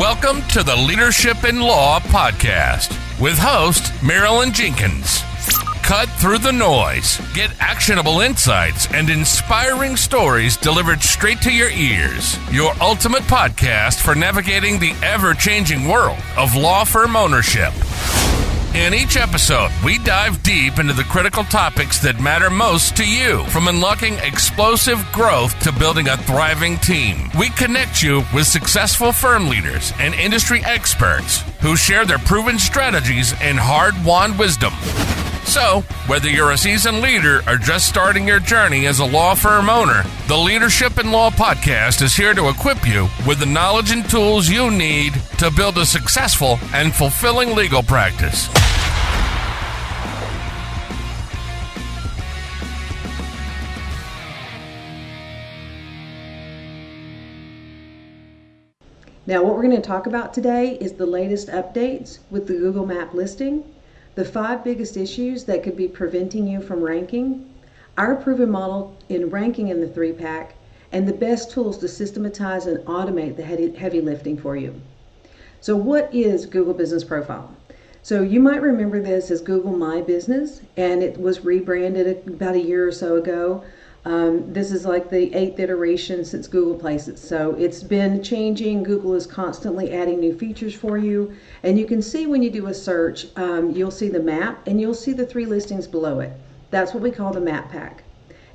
Welcome to the Leadership in Law podcast with host Marilyn Jenkins. Cut through the noise, get actionable insights and inspiring stories delivered straight to your ears. Your ultimate podcast for navigating the ever-changing world of law firm ownership. In each episode, we dive deep into the critical topics that matter most to you, from unlocking explosive growth to building a thriving team. We connect you with successful firm leaders and industry experts who share their proven strategies and hard-won wisdom. So, whether you're a seasoned leader or just starting your journey as a law firm owner, the Leadership in Law podcast is here to equip you with the knowledge and tools you need to build a successful and fulfilling legal practice. Now, what we're going to talk about today is the latest updates with the Google Map listing, the 5 biggest issues that could be preventing you from ranking, our proven model in ranking in the 3-pack, and the best tools to systematize and automate the heavy lifting for you. So what is Google Business Profile? So you might remember this as Google My Business, and it was rebranded about a year or so ago. This is like the 8th iteration since Google Places. So it's been changing. Google is constantly adding new features for you. And you can see when you do a search, you'll see the map and you'll see the 3 listings below it. That's what we call the map pack.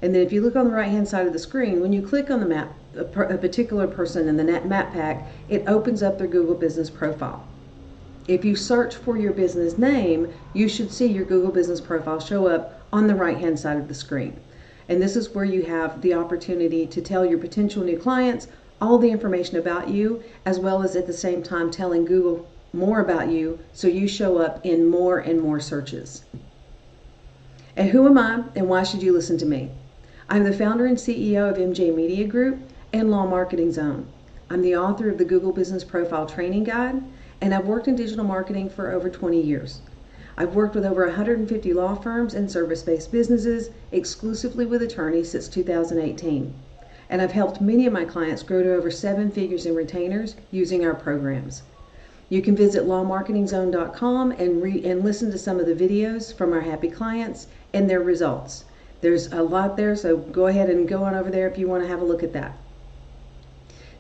And then if you look on the right hand side of the screen, when you click on the map, a particular person in the map pack, it opens up their Google Business Profile. If you search for your business name, you should see your Google Business Profile show up on the right hand side of the screen. And this is where you have the opportunity to tell your potential new clients all the information about you, as well as at the same time telling Google more about you so you show up in more and more searches. And who am I and why should you listen to me? I'm the founder and CEO of MJ Media Group and Law Marketing Zone. I'm the author of the Google Business Profile Training Guide, and I've worked in digital marketing for over 20 years. I've worked with over 150 law firms and service-based businesses exclusively with attorneys since 2018. And I've helped many of my clients grow to over 7 figures in retainers using our programs. You can visit lawmarketingzone.com and listen to some of the videos from our happy clients and their results. There's a lot there, so go ahead and go on over there if you want to have a look at that.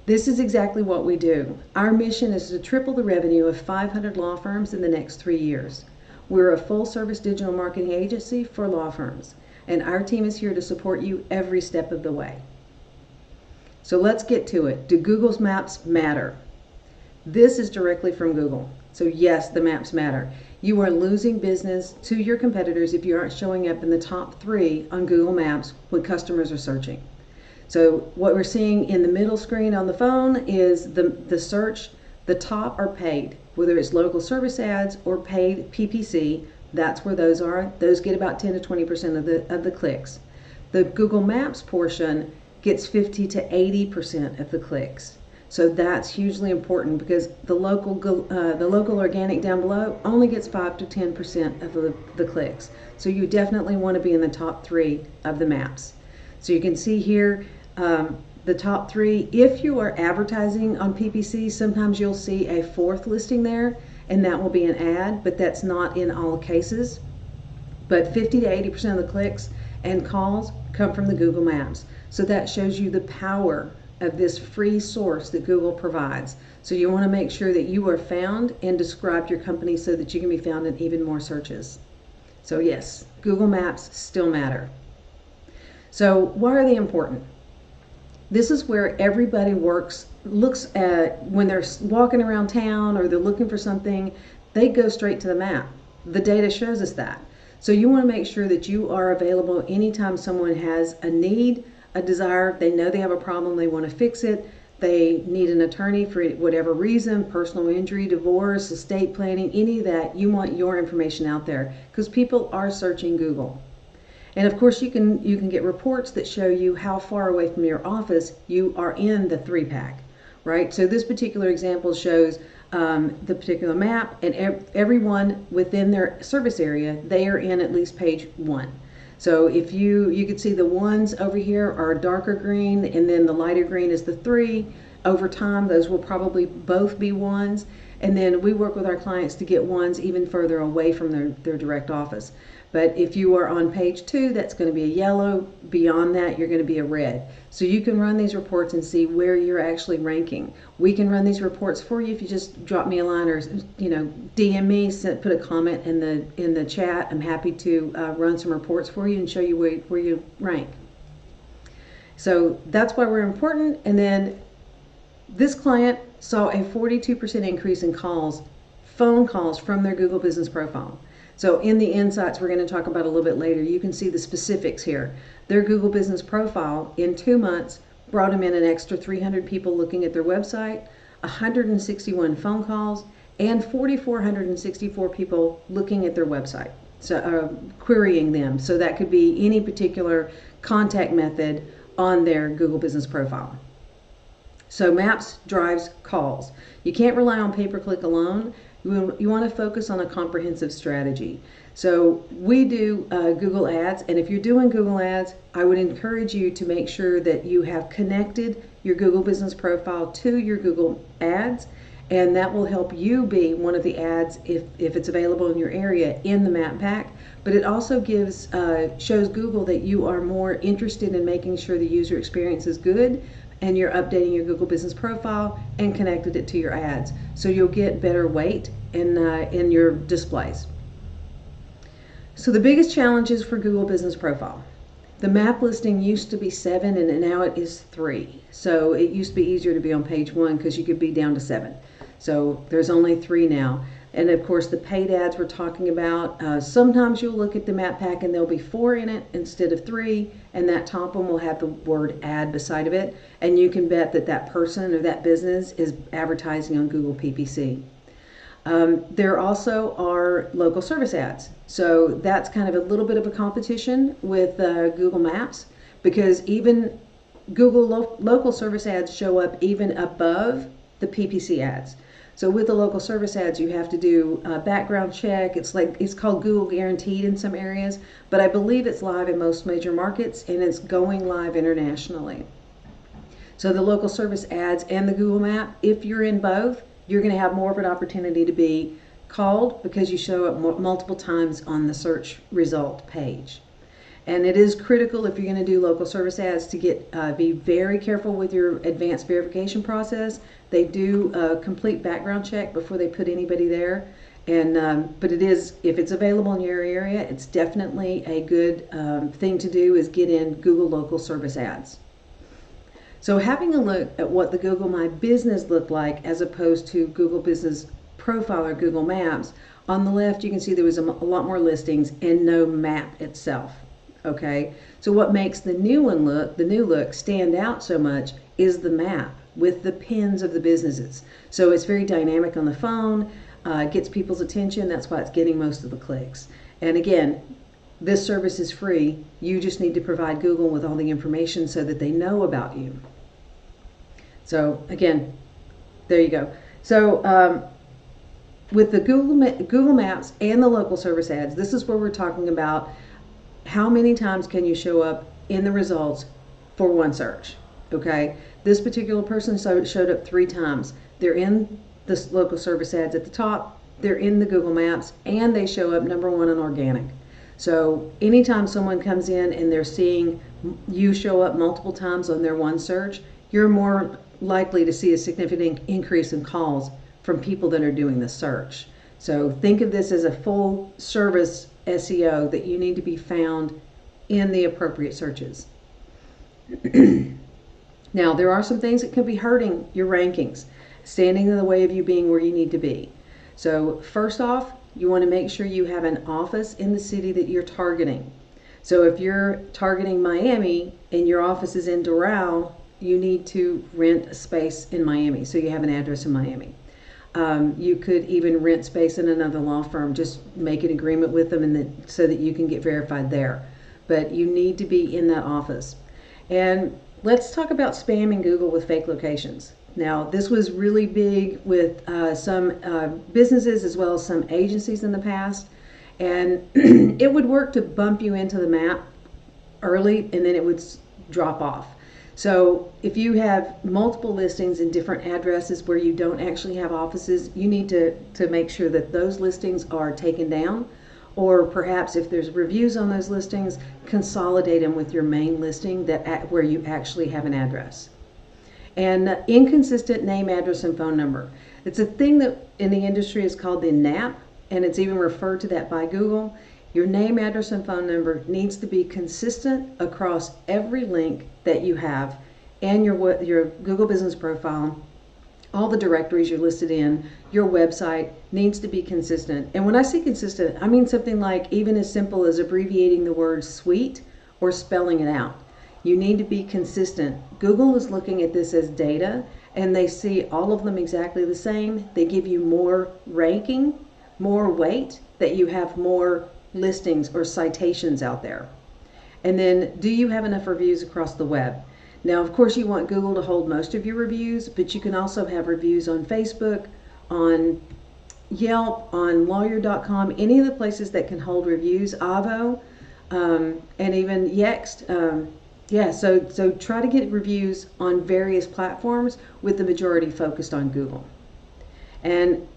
This is exactly what we do. Our mission is to triple the revenue of 500 law firms in the next 3 years. We're a full-service digital marketing agency for law firms, and our team is here to support you every step of the way. So let's get to it. Do Google's maps matter? This is directly from Google. So yes, the maps matter. You are losing business to your competitors if you aren't showing up in the top 3 on Google Maps when customers are searching. So what we're seeing in the middle screen on the phone is the search. The top are paid, whether it's local service ads or paid PPC. That's where those are. Those get about 10 to 20% of the clicks. The Google Maps portion gets 50 to 80% of the clicks. So that's hugely important because the local organic down below only gets 5 to 10% of the clicks. So you definitely want to be in the top 3 of the maps. So you can see here the top 3. If you are advertising on PPC, sometimes you'll see a 4th listing there, and that will be an ad, but that's not in all cases. But 50 to 80% of the clicks and calls come from the Google Maps. So that shows you the power of this free source that Google provides. So you want to make sure that you are found and describe your company so that you can be found in even more searches. So yes, Google Maps still matter. So why are they important? This is where everybody looks at when they're walking around town or they're looking for something, they go straight to the map. The data shows us that. So you want to make sure that you are available anytime someone has a need, a desire, they know they have a problem, they want to fix it, they need an attorney for whatever reason, personal injury, divorce, estate planning, any of that, you want your information out there because people are searching Google. And of course you can get reports that show you how far away from your office you are in the 3-pack, right? So this particular example shows the particular map, and everyone within their service area, they are in at least page 1. So if you could see the ones over here are darker green, and then the lighter green is the 3. Over time, those will probably both be ones. And then we work with our clients to get ones even further away from their direct office. But if you are on page 2, that's going to be a yellow. Beyond that, you're going to be a red. So you can run these reports and see where you're actually ranking. We can run these reports for you if you just drop me a line or DM me, put a comment in the chat. I'm happy to run some reports for you and show you where you rank. So that's why we're important. And then this client saw a 42% increase in phone calls from their Google Business Profile. So in the insights we're going to talk about a little bit later, you can see the specifics here. Their Google Business Profile in 2 months brought them in an extra 300 people looking at their website, 161 phone calls, and 4,464 people looking at their website, so querying them. So that could be any particular contact method on their Google Business Profile. So Maps drives calls. You can't rely on pay-per-click alone. You want to focus on a comprehensive strategy. So we do Google Ads, and if you're doing Google Ads, I would encourage you to make sure that you have connected your Google Business Profile to your Google Ads, and that will help you be one of the ads if it's available in your area in the map pack. But it also shows Google that you are more interested in making sure the user experience is good, and you're updating your Google Business Profile and connected it to your ads. So you'll get better weight in your displays. So the biggest challenges for Google Business Profile. The map listing used to be 7 and now it is 3. So it used to be easier to be on page 1 because you could be down to 7. So there's only 3 now. And of course the paid ads we're talking about, sometimes you'll look at the map pack and there'll be 4 in it instead of 3, and that top one will have the word ad beside of it, and you can bet that that person or that business is advertising on Google PPC. There also are local service ads. So that's kind of a little bit of a competition with Google Maps, because even Google local service ads show up even above the PPC ads. So with the local service ads, you have to do a background check. It's called Google Guaranteed in some areas, but I believe it's live in most major markets, and it's going live internationally. So the local service ads and the Google Map, if you're in both, you're going to have more of an opportunity to be called because you show up multiple times on the search result page. And it is critical if you're going to do local service ads to be very careful with your advanced verification process. They do a complete background check before they put anybody there. But it is, if it's available in your area, it's definitely a good thing to do is get in Google local service ads. So having a look at what the Google My Business looked like as opposed to Google Business Profile or Google Maps, on the left you can see there was a lot more listings and no map itself. Okay, so what makes the new look stand out so much is the map with the pins of the businesses. So it's very dynamic on the phone, gets people's attention. That's why it's getting most of the clicks. And again, this service is free. You just need to provide Google with all the information so that they know about you. So again, there you go. So with the Google Maps and the local service ads, this is where we're talking about how many times can you show up in the results for one search. Okay, this particular person showed up 3 times. They're in the local service ads at the top, they're in the Google Maps, and they show up number 1 on organic. So anytime someone comes in and they're seeing you show up multiple times on their one search, you're more likely to see a significant increase in calls from people that are doing the search. So think of this as a full service SEO that you need to be found in the appropriate searches. Now, there are some things that can be hurting your rankings, standing in the way of you being where you need to be. So first off, you want to make sure you have an office in the city that you're targeting. So if you're targeting Miami and your office is in Doral, you need to rent a space in Miami, so you have an address in Miami. You could even rent space in another law firm, just make an agreement with them so that you can get verified there. But you need to be in that office. And let's talk about spamming Google with fake locations. Now, this was really big with some businesses as well as some agencies in the past. And it would work to bump you into the map early, and then it would drop off. So if you have multiple listings in different addresses where you don't actually have offices, you need to make sure that those listings are taken down, or perhaps if there's reviews on those listings, consolidate them with your main listing where you actually have an address. And inconsistent name, address, and phone number. It's a thing that in the industry is called the NAP, and it's even referred to that by Google. Your name, address, and phone number needs to be consistent across every link that you have and your Google business profile, all the directories you're listed in, your website needs to be consistent. And when I say consistent, I mean something like even as simple as abbreviating the word suite or spelling it out. You need to be consistent. Google is looking at this as data, and they see all of them exactly the same. They give you more ranking, more weight, that you have more listings or citations out there. And then, do you have enough reviews across the web? Now, of course, you want Google to hold most of your reviews, but you can also have reviews on Facebook, on Yelp, on lawyer.com, any of the places that can hold reviews, Avo, and even Yext. So try to get reviews on various platforms with the majority focused on Google. And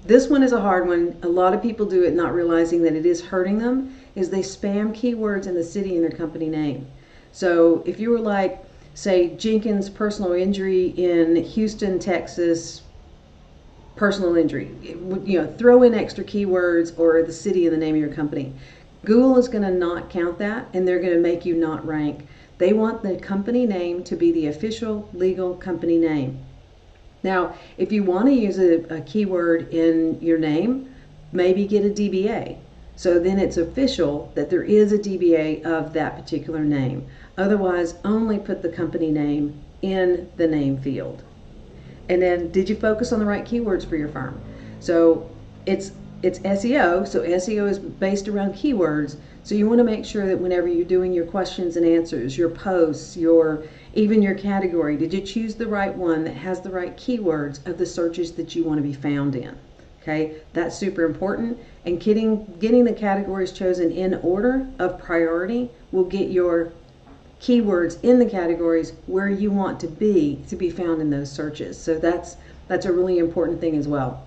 this one is a hard one. A lot of people do it not realizing that it is hurting them, is they spam keywords in the city and their company name. So if you were like, say, Jenkins personal injury in Houston, Texas, personal injury, throw in extra keywords or the city and the name of your company. Google is going to not count that, and they're going to make you not rank. They want the company name to be the official legal company name. Now, if you want to use a keyword in your name, maybe get a DBA. So then it's official that there is a DBA of that particular name. Otherwise, only put the company name in the name field. And then, did you focus on the right keywords for your firm? So it's SEO, so SEO is based around keywords. So you want to make sure that whenever you're doing your questions and answers, your posts, even your category, did you choose the right one that has the right keywords of the searches that you want to be found in? Okay, that's super important. And getting the categories chosen in order of priority will get your keywords in the categories where you want to be found in those searches. So that's a really important thing as well.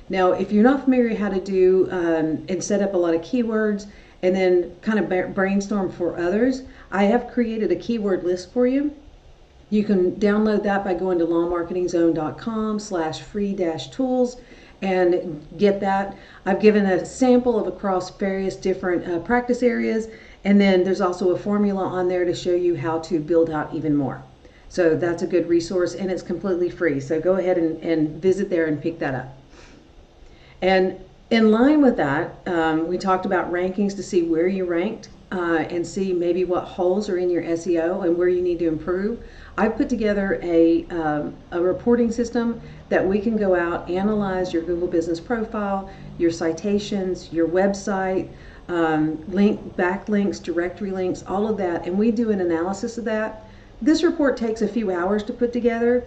Now, if you're not familiar how to do and set up a lot of keywords and then kind of brainstorm for others, I have created a keyword list for you. You can download that by going to lawmarketingzone.com/free-tools and get that. I've given a sample of across various different practice areas, and then there's also a formula on there to show you how to build out even more. So that's a good resource, and it's completely free. So go ahead and visit there and pick that up. And in line with that, we talked about rankings to see where you ranked and see maybe what holes are in your SEO and where you need to improve. I've put together a reporting system that we can go out, analyze your Google business profile, your citations, your website, backlinks, directory links, all of that, and we do an analysis of that. This report takes a few hours to put together,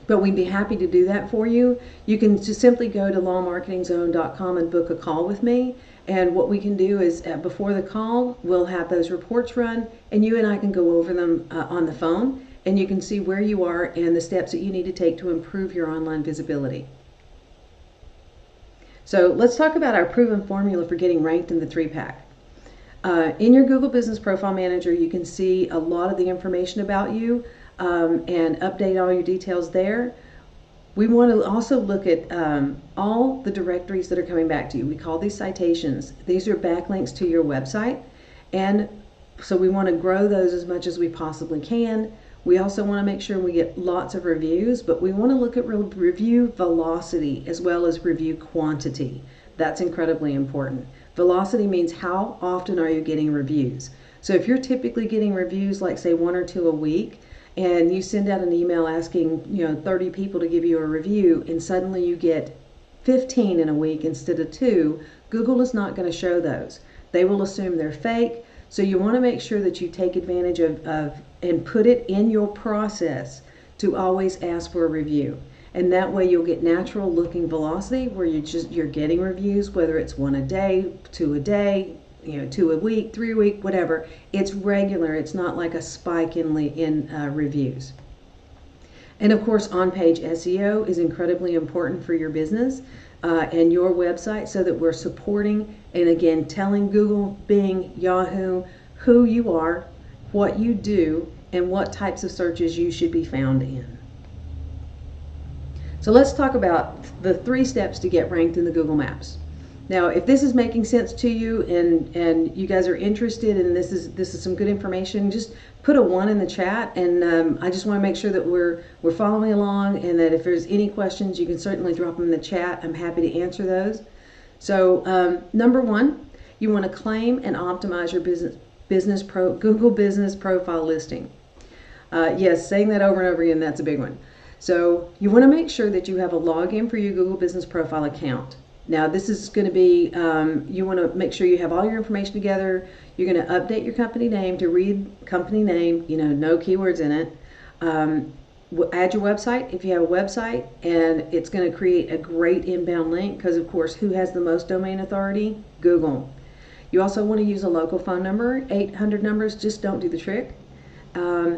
but we'd be happy to do that for you. You can just simply go to lawmarketingzone.com and book a call with me. And what we can do is before the call, we'll have those reports run, and you and I can go over them on the phone, and you can see where you are and the steps that you need to take to improve your online visibility. So let's talk about our proven formula for getting ranked in the 3-pack. In your Google Business Profile Manager, you can see a lot of the information about you and update all your details there. We want to also look at all the directories that are coming back to you. We call these citations. These are backlinks to your website, and so we want to grow those as much as we possibly can. We also want to make sure we get lots of reviews, but we want to look at review velocity as well as review quantity. That's incredibly important. Velocity means how often are you getting reviews. So if you're typically getting reviews like say 1 or 2 a week, and you send out an email asking 30 people to give you a review, and suddenly you get 15 in a week instead of 2, Google is not going to show those. They will assume they're fake. So you want to make sure that you take advantage of and put it in your process to always ask for a review. And that way you'll get natural looking velocity where you're getting reviews, whether it's 1 a day, 2 a day, 2 a week, 3 a week, whatever. It's regular. It's not like a spike in reviews. And of course, on-page SEO is incredibly important for your business and your website, so that we're supporting and again telling Google, Bing, Yahoo who you are, what you do, and what types of searches you should be found in. So let's talk about the 3 steps to get ranked in the Google Maps. Now, if this is making sense to you and you guys are interested and this is some good information, just put a 1 in the chat, and I just want to make sure that we're following along, and that if there's any questions, you can certainly drop them in the chat. I'm happy to answer those. So number 1, you want to claim and optimize your Google Business Profile listing. Yes, saying that over and over again, that's a big one. So you want to make sure that you have a login for your Google Business Profile account. Now this is going to be, you want to make sure you have all your information together. You're going to update your company name to read company name, no keywords in it. Add your website if you have a website, and it's going to create a great inbound link because, of course, who has the most domain authority? Google. You also want to use a local phone number. 800 numbers just don't do the trick.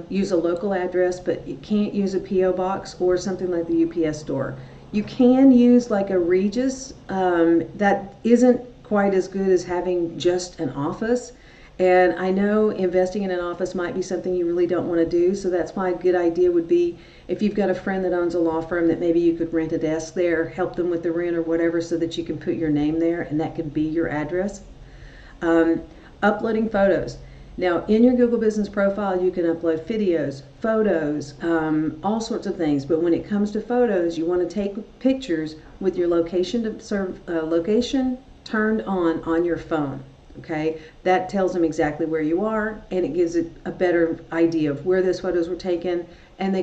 Use a local address, but you can't use a P.O. box or something like the UPS store. You can use like a Regis. That isn't quite as good as having just an office. And I know investing in an office might be something you really don't want to do, so that's why a good idea would be if you've got a friend that owns a law firm, that maybe you could rent a desk there, help them with the rent or whatever, so that you can put your name there and that could be your address. Uploading photos. Now, in your Google Business Profile, you can upload videos, photos, all sorts of things. But when it comes to photos, you want to take pictures with your location turned on your phone. Okay, that tells them exactly where you are, and it gives it a better idea of where those photos were taken, and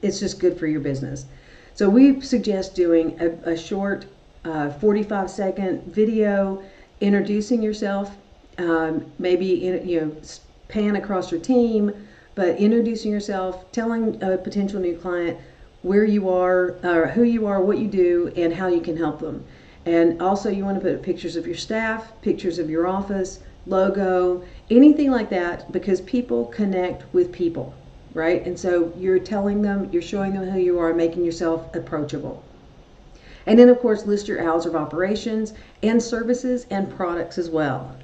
it's just good for your business. So we suggest doing a short 45-second video introducing yourself. Maybe pan across your team, but introducing yourself, telling a potential new client where you are, or who you are, what you do, and how you can help them. And also you want to put pictures of your staff, pictures of your office, logo, anything like that, because people connect with people, right? And so you're telling them, you're showing them who you are, making yourself approachable. And then of course list your hours of operations and services and products as well.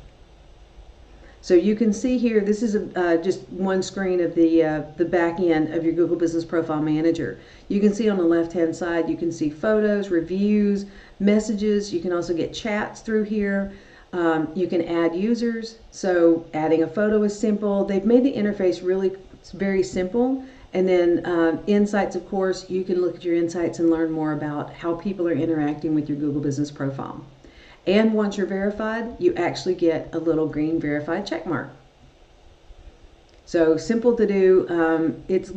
So you can see here, this is just one screen of the back end of your Google Business Profile Manager. You can see on the left-hand side, you can see photos, reviews, messages. You can also get chats through here. You can add users. So adding a photo is simple. They've made the interface really very simple. And then insights, of course, you can look at your insights and learn more about how people are interacting with your Google Business Profile. And once you're verified, you actually get a little green verified check mark. So simple to do. It's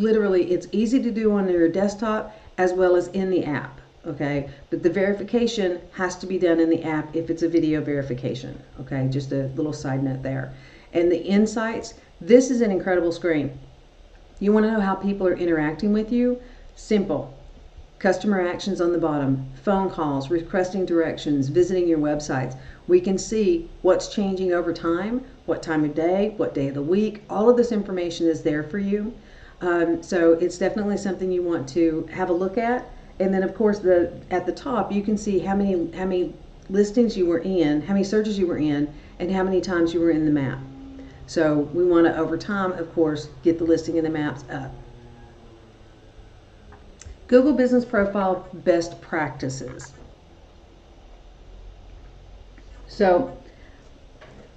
easy to do on your desktop as well as in the app. Okay, but the verification has to be done in the app if it's a video verification. Okay, just a little side note there. And the insights, this is an incredible screen. You want to know how people are interacting with you? Simple. Customer actions on the bottom, phone calls, requesting directions, visiting your websites. We can see what's changing over time, what time of day, what day of the week. All of this information is there for you. So it's definitely something you want to have a look at. And then of course at the top you can see how many listings you were in, how many searches you were in, and how many times you were in the map. So we want to, over time, of course, get the listing and the maps up. Google Business Profile best practices. So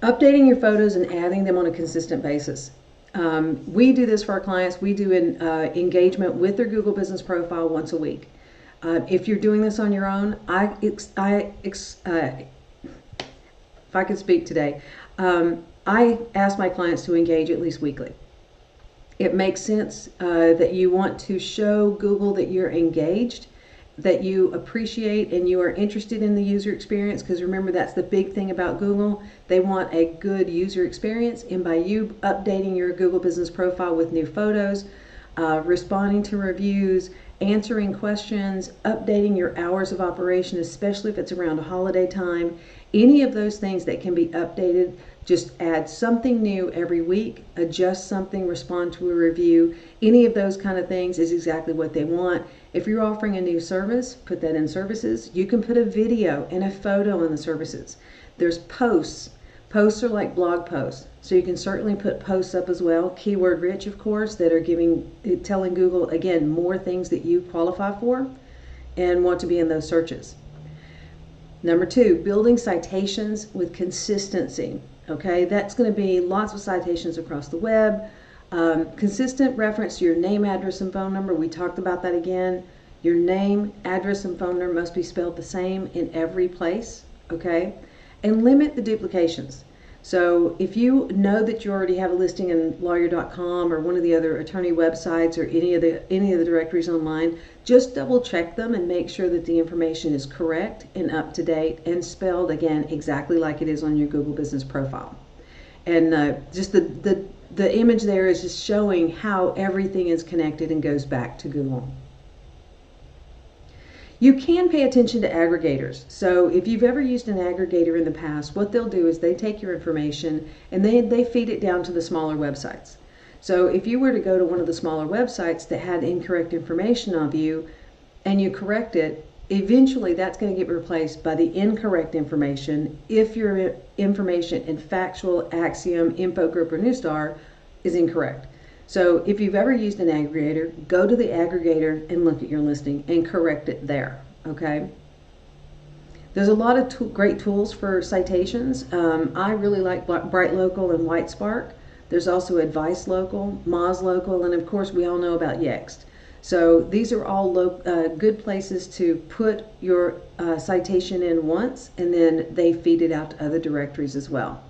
updating your photos and adding them on a consistent basis. We do this for our clients. We do an engagement with their Google Business Profile once a week. If you're doing this on your own, if I could speak today, I ask my clients to engage at least weekly. It makes sense that you want to show Google that you're engaged, that you appreciate and you are interested in the user experience, because remember, that's the big thing about Google. They want a good user experience, and by you updating your Google Business Profile with new photos, responding to reviews, answering questions, updating your hours of operation, especially if it's around a holiday time. Any of those things that can be updated, just add something new every week, adjust something, respond to a review. Any of those kind of things is exactly what they want. If you're offering a new service, put that in services. You can put a video and a photo in the services. There's posts. Posts are like blog posts. So you can certainly put posts up as well, keyword rich, of course, that are telling Google, again, more things that you qualify for and want to be in those searches. Number 2, building citations with consistency. Okay, that's going to be lots of citations across the web. Consistent reference to your name, address, and phone number. We talked about that again. Your name, address, and phone number must be spelled the same in every place. Okay, and limit the duplications. So if you know that you already have a listing in lawyer.com or one of the other attorney websites or any of the directories online, just double check them and make sure that the information is correct and up to date and spelled, again, exactly like it is on your Google Business profile. And just the image there is just showing how everything is connected and goes back to Google. You can pay attention to aggregators. So if you've ever used an aggregator in the past, what they'll do is they take your information and they feed it down to the smaller websites. So if you were to go to one of the smaller websites that had incorrect information of you and you correct it, eventually that's going to get replaced by the incorrect information if your information in Factual, Axiom, Infogroup, or Newstar is incorrect. So if you've ever used an aggregator, go to the aggregator and look at your listing and correct it there, okay? There's a lot of great tools for citations. I really like Bright Local and White Spark. There's also Advice Local, Moz Local, and of course we all know about Yext. So these are all good places to put your citation in once, and then they feed it out to other directories as well.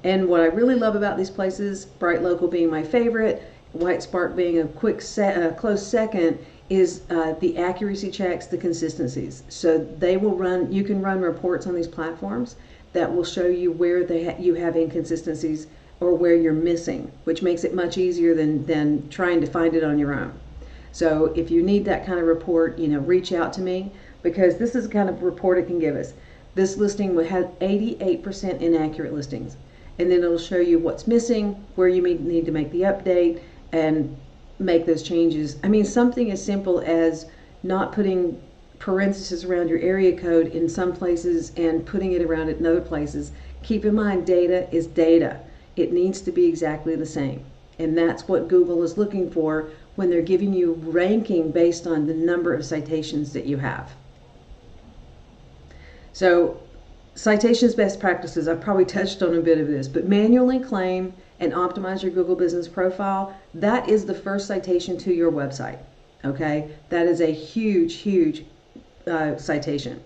And what I really love about these places, Bright Local being my favorite, White Spark being a close second, is the accuracy checks, the consistencies. So they will run, you can run reports on these platforms that will show you where you have inconsistencies or where you're missing, which makes it much easier than trying to find it on your own. So if you need that kind of report, reach out to me, because this is the kind of report it can give us. This listing would have 88% inaccurate listings. And then it'll show you what's missing, where you need to make the update and make those changes. I mean, something as simple as not putting parentheses around your area code in some places and putting it around it in other places. Keep in mind, data is data. It needs to be exactly the same. And that's what Google is looking for when they're giving you ranking based on the number of citations that you have. So, citations best practices, I've probably touched on a bit of this, but manually claim and optimize your Google Business profile. That is the first citation to your website, okay? That is a huge citation.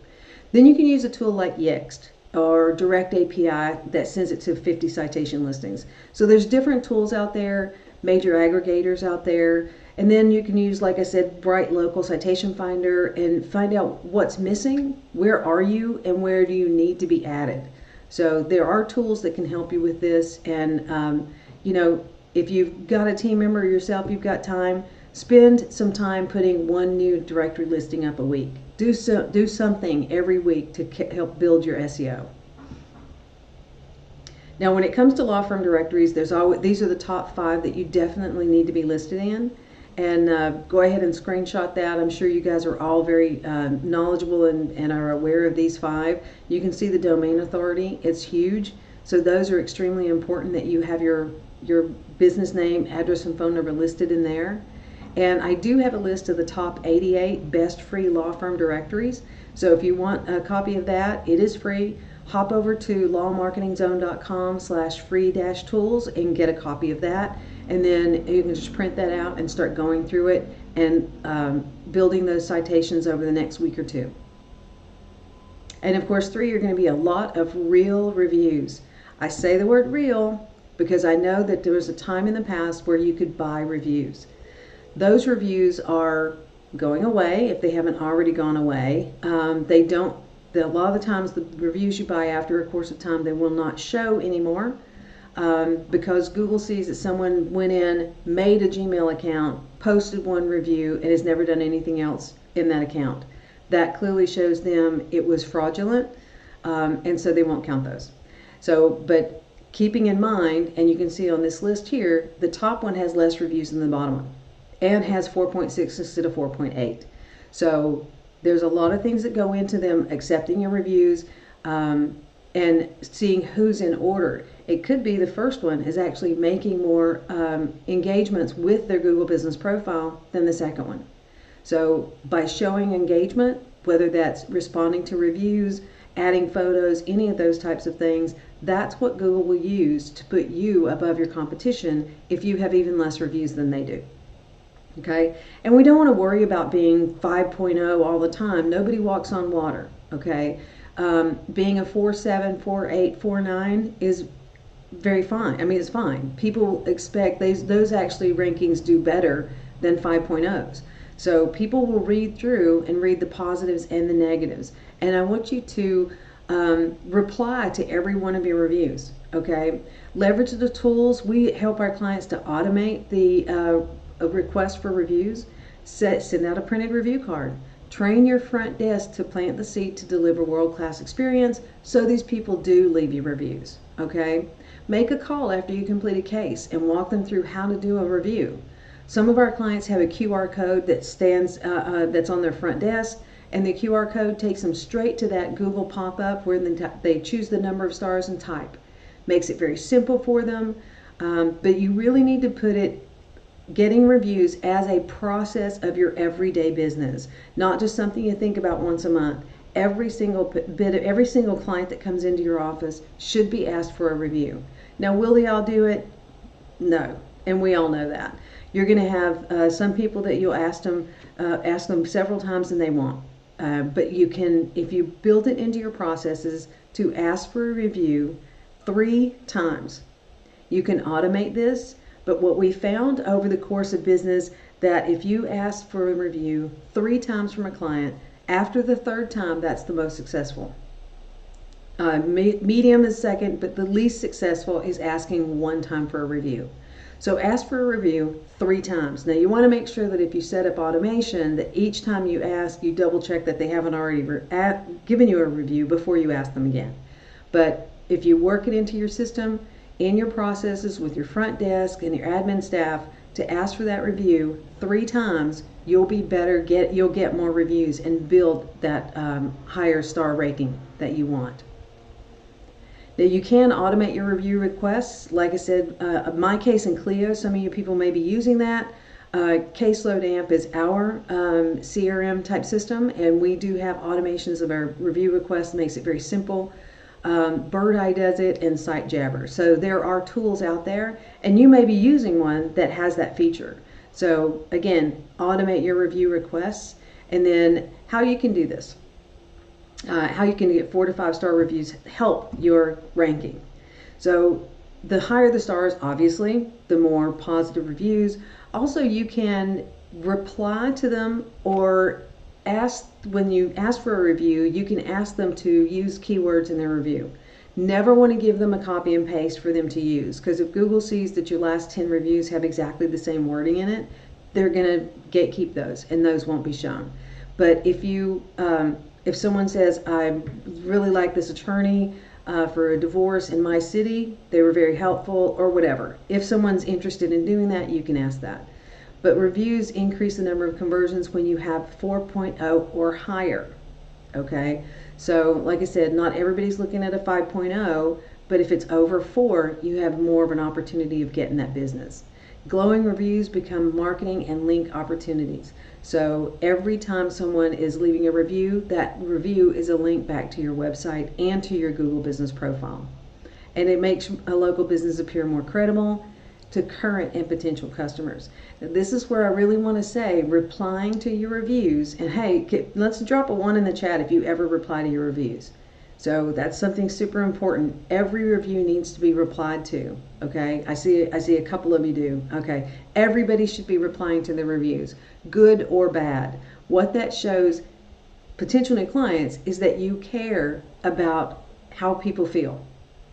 Then you can use a tool like Yext or Direct API that sends it to 50 citation listings. So there's different tools out there, major aggregators out there, and then you can use, like I said, Bright Local Citation Finder and find out what's missing, where are you, and where do you need to be added. So there are tools that can help you with this, and if you've got a team member or yourself, you've got time, spend some time putting one new directory listing up a week. Do something every week to help build your SEO. Now, when it comes to law firm directories, these are the top 5 that you definitely need to be listed in. And go ahead and screenshot that. I'm sure you guys are all very knowledgeable and are aware of these 5. You can see the domain authority. It's huge. So those are extremely important that you have your business name, address, and phone number listed in there. And I do have a list of the top 88 best free law firm directories. So if you want a copy of that, it is free. Hop over to lawmarketingzone.com/free-tools and get a copy of that. And then you can just print that out and start going through it and building those citations over the next week or 2. And of course, 3 are going to be a lot of real reviews. I say the word real because I know that there was a time in the past where you could buy reviews. Those reviews are going away if they haven't already gone away. A lot of the times the reviews you buy after a course of time, they will not show anymore. because Google sees that someone went in, made a Gmail account, posted one review, and has never done anything else in that account. That clearly shows them it was fraudulent, and so they won't count those. So, but keeping in mind, and you can see on this list here, the top one has less reviews than the bottom one, and has 4.6 instead of 4.8. So there's a lot of things that go into them accepting your reviews, and seeing who's in order. It could be the first one is actually making more engagements with their Google Business Profile than the second one. So by showing engagement, whether that's responding to reviews, adding photos, any of those types of things, that's what Google will use to put you above your competition if you have even less reviews than they do. Okay? And we don't want to worry about being 5.0 all the time. Nobody walks on water. Okay? Being a 4.7, 4.8, 4.9 is very fine. I mean, it's fine. People expect those actually rankings do better than 5.0s. So people will read through and read the positives and the negatives. And I want you to reply to every one of your reviews. Okay? Leverage the tools. We help our clients to automate the request for reviews. Send out a printed review card. Train your front desk to plant the seed to deliver world-class experience so these people do leave you reviews, okay? Make a call after you complete a case and walk them through how to do a review. Some of our clients have a QR code that that's on their front desk, and the QR code takes them straight to that Google pop-up where they choose the number of stars and type. Makes it very simple for them, but you really need to put getting reviews as a process of your everyday business, not just something you think about once a month. Every single client that comes into your office should be asked for a review. Now, will they all do it? No, and we all know that. You're going to have some people that you'll ask them several times and they won't. But you can, if you build it into your processes, to ask for a review 3 times. You can automate this. But what we found over the course of business, that if you ask for a review 3 times from a client, after the 3rd time, that's the most successful. Medium is second, but the least successful is asking 1 time for a review. So ask for a review 3 times. Now you want to make sure that if you set up automation, that each time you ask, you double check that they haven't already given you a review before you ask them again. But if you work it into your system, in your processes with your front desk and your admin staff to ask for that review 3 times, you'll be better, you'll get more reviews and build that higher star rating that you want. Now you can automate your review requests. Like I said, My Case and Clio, some of you people may be using that. Caseload Amp is our CRM type system, and we do have automations of our review requests. Makes it very simple. Bird Eye does it, and SiteJabber. So there are tools out there, and you may be using one that has that feature. So again, automate your review requests, and then how you can do this. How you can get 4 to 5 star reviews help your ranking. So the higher the stars, obviously, the more positive reviews. Also, you can reply to them, or when you ask for a review, you can ask them to use keywords in their review. Never want to give them a copy and paste for them to use, because if Google sees that your last 10 reviews have exactly the same wording in it, they're going to gatekeep those, and those won't be shown. But if someone says, I really like this attorney for a divorce in my city, they were very helpful, or whatever. If someone's interested in doing that, you can ask that. But reviews increase the number of conversions when you have 4.0 or higher. Okay? So, like I said, not everybody's looking at a 5.0, but if it's over 4, you have more of an opportunity of getting that business. Glowing reviews become marketing and link opportunities. So every time someone is leaving a review, that review is a link back to your website and to your Google Business Profile. And it makes a local business appear more credible to current and potential customers. Now, this is where I really want to say, replying to your reviews, and hey, let's drop a 1 in the chat if you ever reply to your reviews. So that's something super important. Every review needs to be replied to. Okay, I see a couple of you do. Okay, everybody should be replying to the reviews, good or bad. What that shows potential new clients is that you care about how people feel.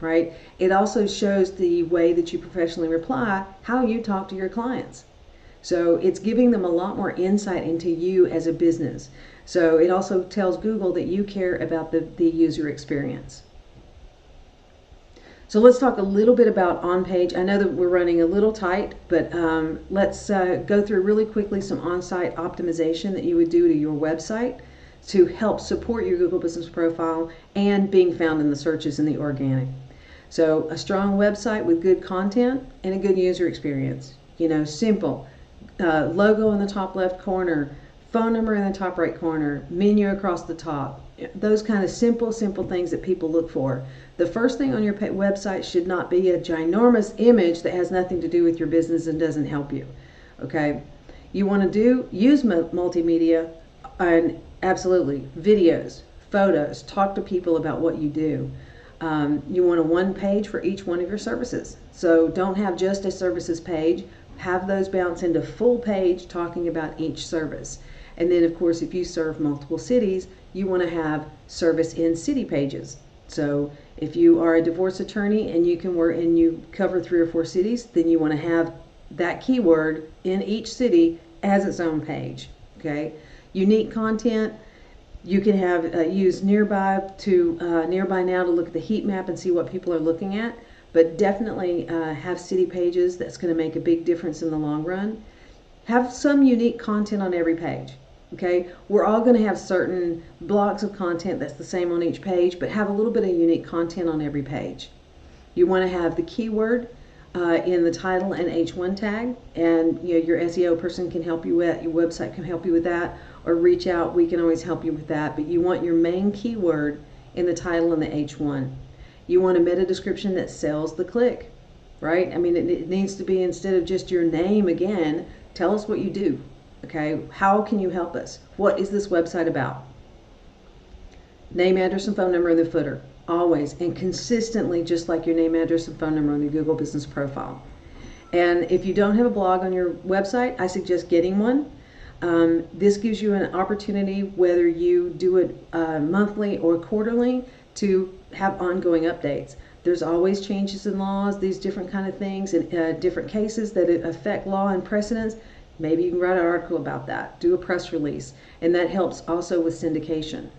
right? It also shows the way that you professionally reply, how you talk to your clients. So it's giving them a lot more insight into you as a business. So it also tells Google that you care about the user experience. So let's talk a little bit about on-page. I know that we're running a little tight, but let's go through really quickly some on-site optimization that you would do to your website to help support your Google Business Profile and being found in the searches in the organic. So a strong website with good content and a good user experience. Simple. Logo in the top left corner, phone number in the top right corner, menu across the top. Those kind of simple things that people look for. The first thing on your website should not be a ginormous image that has nothing to do with your business and doesn't help you. Okay? You want to use multimedia, and absolutely videos, photos, talk to people about what you do. You want a one page for each one of your services. So don't have just a services page. Have those bounce into full page talking about each service. And then of course, if you serve multiple cities, you want to have service in city pages. So if you are a divorce attorney and you can work and you cover 3 or 4 cities, then you want to have that keyword in each city as its own page. Okay. Unique content. You can have use nearby now to look at the heat map and see what people are looking at. But definitely have city pages. That's going to make a big difference in the long run. Have some unique content on every page. Okay, we're all going to have certain blocks of content that's the same on each page, but have a little bit of unique content on every page. You want to have the keyword in the title and H1 tag, and your SEO person can help you with, your website can help you with that, or reach out. We can always help you with that. But you want your main keyword in the title and the H1. You want a meta description that sells the click, right? I mean, it needs to be, instead of just your name again, tell us what you do. Okay, how can you help us? What is this website about? Name, address, and phone number in the footer, always, and consistently, just like your name, address, and phone number on your Google Business Profile. And if you don't have a blog on your website, I suggest getting one. This gives you an opportunity, whether you do it monthly or quarterly, to have ongoing updates. There's always changes in laws, these different kind of things, and different cases that affect law and precedents. Maybe you can write an article about that, do a press release, and that helps also with syndication.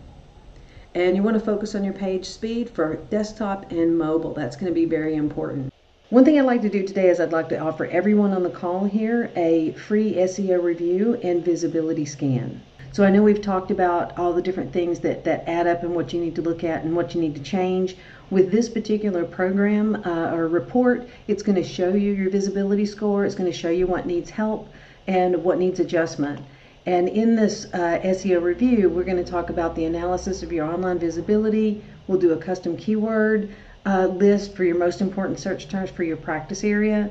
And you want to focus on your page speed for desktop and mobile. That's going to be very important. One thing I'd like to do today is I'd like to offer everyone on the call here a free SEO review and visibility scan. So I know we've talked about all the different things that add up and what you need to look at and what you need to change. With this particular program or report, it's going to show you your visibility score. It's going to show you what needs help and what needs adjustment. And in this SEO review, we're going to talk about the analysis of your online visibility. We'll do a custom keyword list for your most important search terms for your practice area.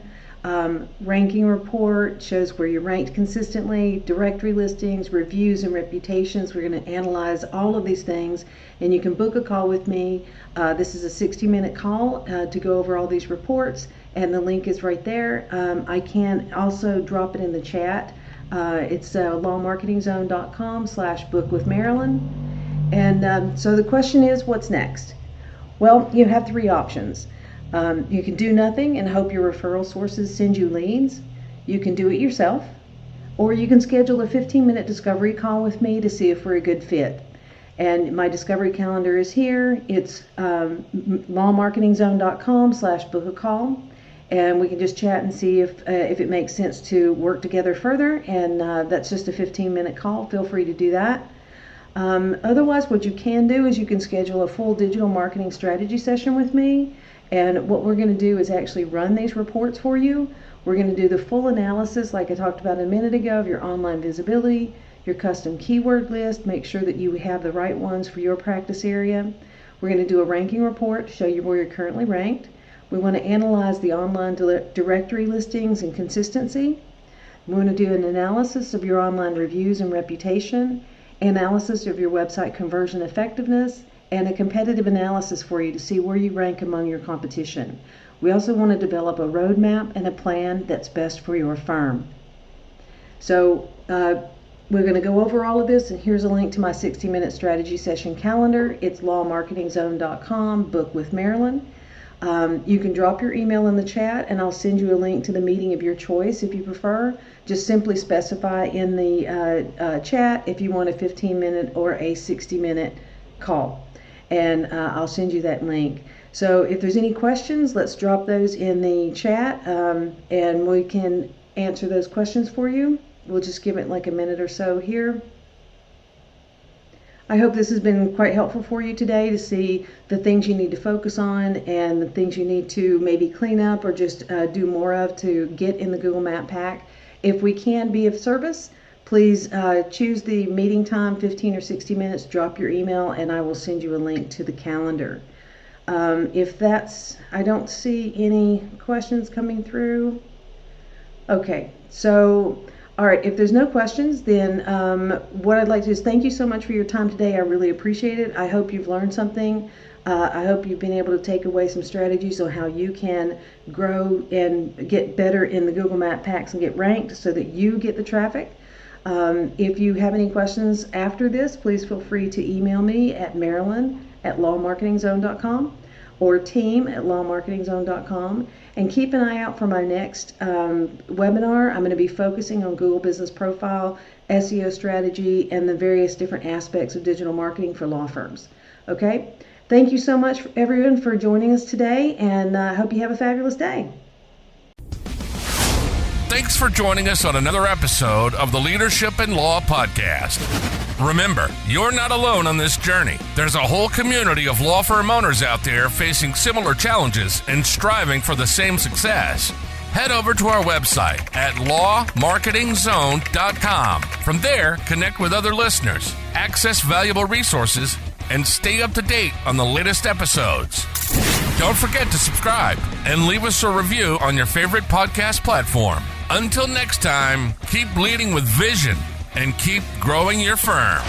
Ranking report shows where you're ranked consistently, directory listings, reviews, and reputations. We're going to analyze all of these things, and you can book a call with me. This is a 60-minute call to go over all these reports, and the link is right there. I can also drop it in the chat. It's lawmarketingzone.com/book-with-Marilyn. And so the question is, what's next? Well, you have 3 options. You can do nothing and hope your referral sources send you leads. You can do it yourself, or you can schedule a 15-minute discovery call with me to see if we're a good fit. And my discovery calendar is here. It's lawmarketingzone.com/book-a-call, and we can just chat and see if it makes sense to work together further. And that's just a 15-minute call. Feel free to do that. Otherwise, what you can do is you can schedule a full digital marketing strategy session with me. And what we're going to do is actually run these reports for you. We're going to do the full analysis, like I talked about a minute ago, of your online visibility, your custom keyword list, make sure that you have the right ones for your practice area. We're going to do a ranking report, show you where you're currently ranked. We want to analyze the online directory listings and consistency. We want to do an analysis of your online reviews and reputation, analysis of your website conversion effectiveness, and a competitive analysis for you to see where you rank among your competition. We also want to develop a roadmap and a plan that's best for your firm. So we're going to go over all of this, and here's a link to my 60-minute strategy session calendar. It's lawmarketingzone.com, book with Marilyn. You can drop your email in the chat and I'll send you a link to the meeting of your choice if you prefer. Just simply specify in the chat if you want a 15-minute or a 60-minute call, and I'll send you that link. So if there's any questions, let's drop those in the chat, and we can answer those questions for you. We'll just give it like a minute or so here. I hope this has been quite helpful for you today to see the things you need to focus on and the things you need to maybe clean up or just do more of to get in the Google Map pack. If we can be of service, please choose the meeting time, 15 or 60 minutes, drop your email, and I will send you a link to the calendar. I don't see any questions coming through. Okay, so all right, if there's no questions, then what I'd like to do is thank you so much for your time today. I really appreciate it. I hope you've learned something. I hope you've been able to take away some strategies on how you can grow and get better in the Google Map packs and get ranked so that you get the traffic. If you have any questions after this, please feel free to email me at marilyn@lawmarketingzone.com or team@lawmarketingzone.com. And keep an eye out for my next webinar. I'm going to be focusing on Google Business Profile, SEO strategy, and the various different aspects of digital marketing for law firms. Okay? Thank you so much, everyone, for joining us today, and I hope you have a fabulous day. Thanks for joining us on another episode of the Leadership in Law Podcast. Remember, you're not alone on this journey. There's a whole community of law firm owners out there facing similar challenges and striving for the same success. Head over to our website at lawmarketingzone.com. From there, connect with other listeners, access valuable resources, and stay up to date on the latest episodes. Don't forget to subscribe and leave us a review on your favorite podcast platform. Until next time, keep leading with vision and keep growing your firm.